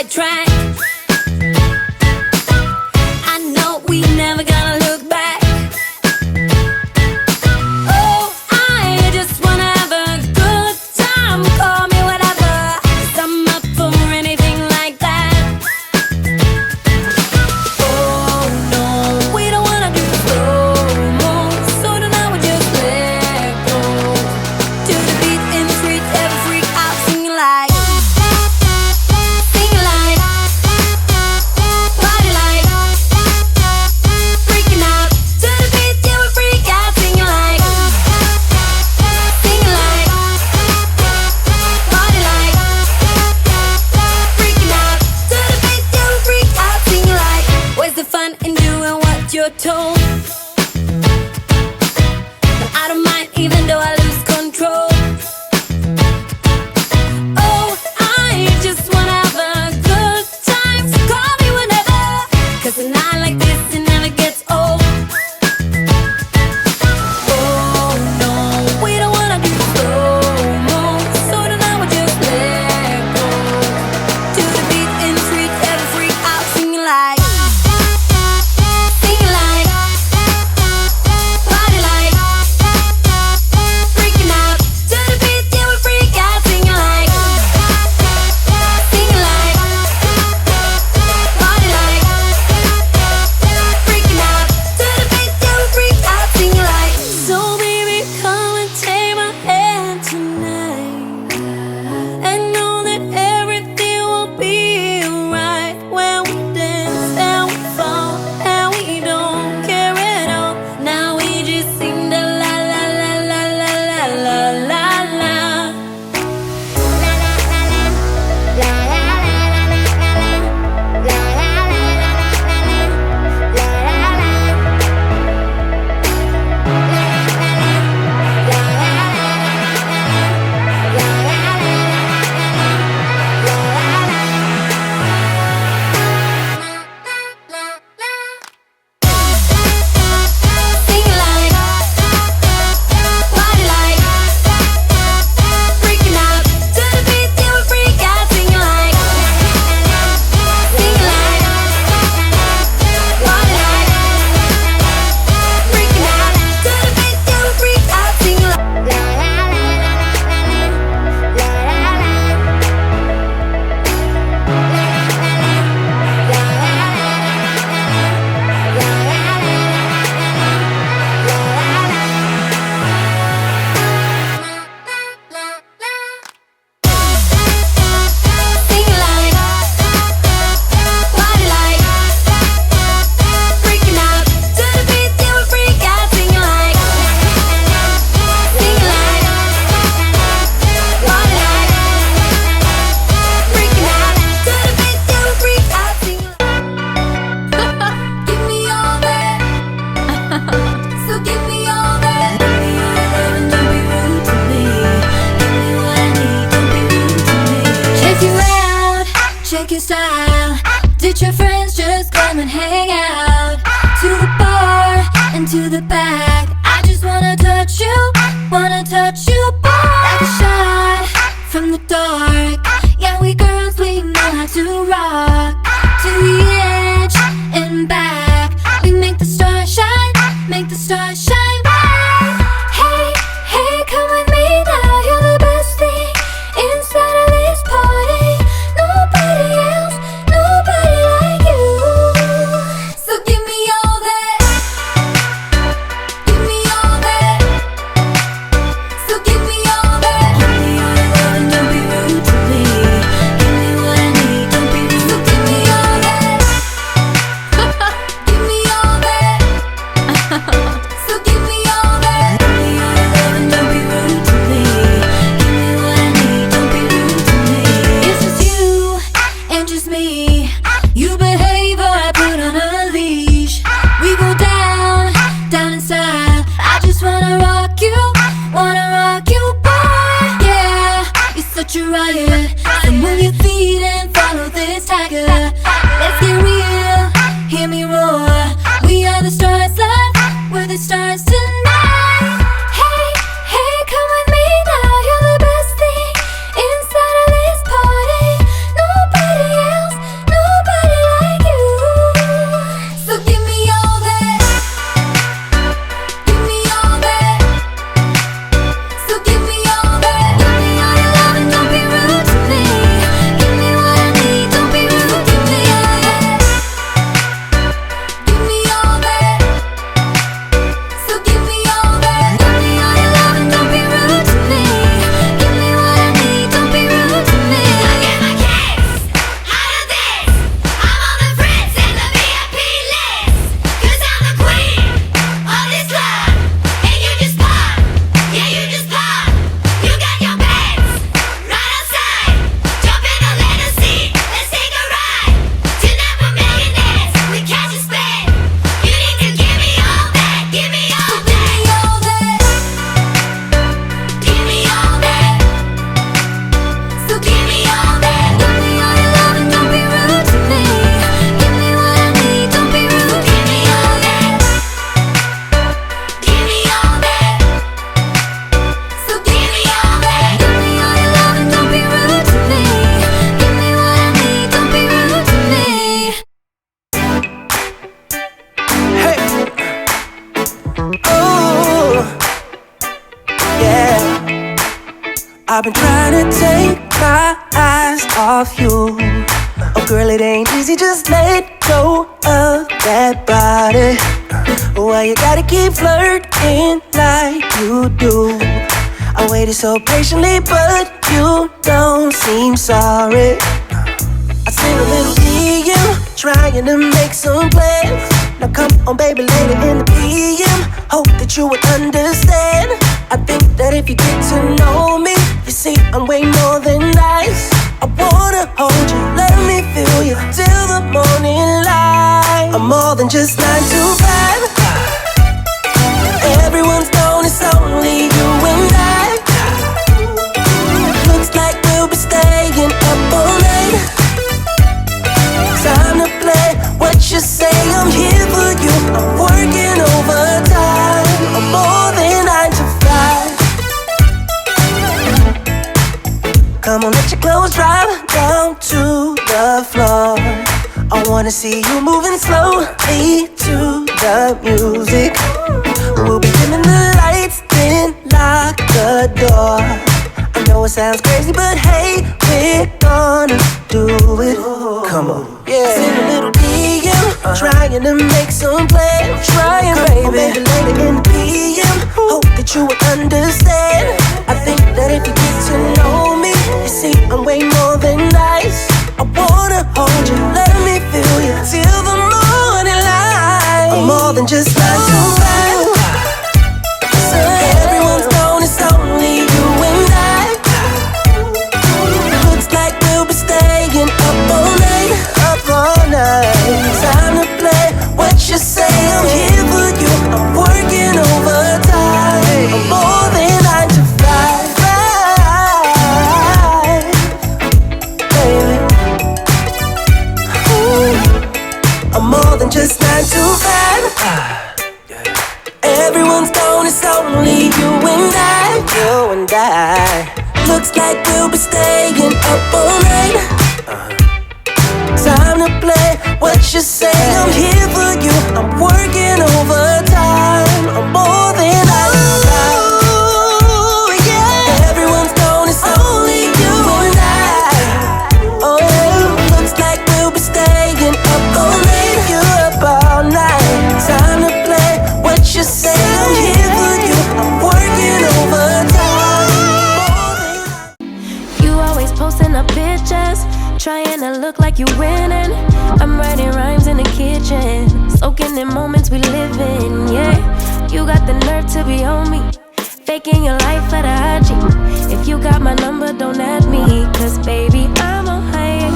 right track. I know we never gonna look back. Oh, I just wanna have a good time. Call me whatever, 'cause I'm up for anything like that. Oh no, we don't wanna do slow-mo, so tonight we just let go. To the beat in the street, every freak out singing like, singing like, party like, freaking out. To the beat, yeah, we freak out singing like, singing like, party like, freaking out. To the beat, yeah, we freak out singing like. Where's the fun in doing what you're told? But I don't mind even though I lose control. Oh, I just wanna have a good time, so call me whenever, 'cause a night like this, it never gets old. Oh no, we don't wanna do slow-mo, so tonight we just let go. To the beat in the street, every freak out singing like, singing like, party like, freaking out. To the beat, yeah, we freak out singing like, singing like, party like, freaking out. To the beat, yeah, we freak out singing like. So baby, come and take my hand tonight, and know that everything will be alright when we dance and we fall and we don't care at all. Now we just sing the la la la la la la la la la. Singing like, party like, freaking out. To the beat, yeah, we freak out singing like, singing like, party like, freaking out. To the beat, yeah, we freak out singing like. Singing like, party like, freaking out. To the beat, yeah, we freak out singing like, singing like, party like, freaking out. To the beat, yeah, we freak out singing like. Give me all that, so give me all that. Give me your love and don't be rude to me. Give me what I need, don't be rude to me. Check you out, check your style. Ditch your friends, just come and hang out. To the bar and to the back. I just wanna touch you, boy. Like a shot from the dark. Yeah, we girls, we know how to rock. To the edge and back. We make the stars shine, make the stars shine bright. Hey, hey, come with me now. You're the best thing inside of this party. Nobody else, nobody like you. So give me all that. Give me all that. So give me all that. Give me your love and don't be rude to me. Give me what I need, don't be rude. So give me all that. Give me all that. So give me all that. Give me your love and don't be rude to me. Give me what I need, don't be rude to me. It's just you and just me. You behave or I put on a leash. We go down, down in style. I just wanna rock you, boy. Yeah, you're such a riot. So move your feet and follow this tiger. Let's get real, hear me roar. We are the stars live, we're the stars tonight. Hey, hey, come with me now. You're the best thing inside of this party. Nobody else, I've been trying to take my eyes off you. Oh girl, it ain't easy, just let go of that body. Why you gotta keep flirting like you do? I waited so patiently, but you don't seem sorry. I seen a little DM, trying to make some plans. Now come on baby, later in the PM, hope that you would understand. I think that if you get to know me, you see I'm way more than nice. I wanna hold you, let me feel you till the morning light. I'm more than just 9 to 5. Everyone's known it's only you and I. Looks like we'll be staying up all night. Time to play what you say, I'm here for you. I'm working overtime. I'm more than 9 to 5. Come on, let your clothes drop down to the floor. I wanna see you moving slowly to the music. We'll be dimming the lights, then lock the door. I know it sounds crazy, but hey, we're gonna do it. Come on, yeah. Send a little DM, trying to make some plans. Trying, baby. Maybe later in the PM, hope that you will understand. I think that if you get to know me, you see I'm way more than nice. I wanna hold you, let me feel you till the morning light. I'm more than just 9 to 5. So everyone's known it's only you and I. Looks like we'll be staying up all night, up all night. Time to play what you say, I'm here for you. I'm working overtime. I'm more than 9 to 5, baby. Ooh. I'm more than just 9 to 5. Everyone's known it's only you and I, you and I. Looks like we'll be staying up all night. Time to play what you say, I'm here for you. I'm working overtime. I'm more than 9 to 5. Ooh, yeah. Everyone's known it's only you and I. Oh, looks like we'll be staying up all night. You're up all night. Time to play what you say, I'm here for you. I'm working overtime. You always posting up pictures, trying to look like you winning. I'm writing rhymes in the kitchen, soaking in moments we live in, yeah. You got the nerve to be on me, faking your life for the IG. If you got my number, don't add me, cause baby, I'm on high.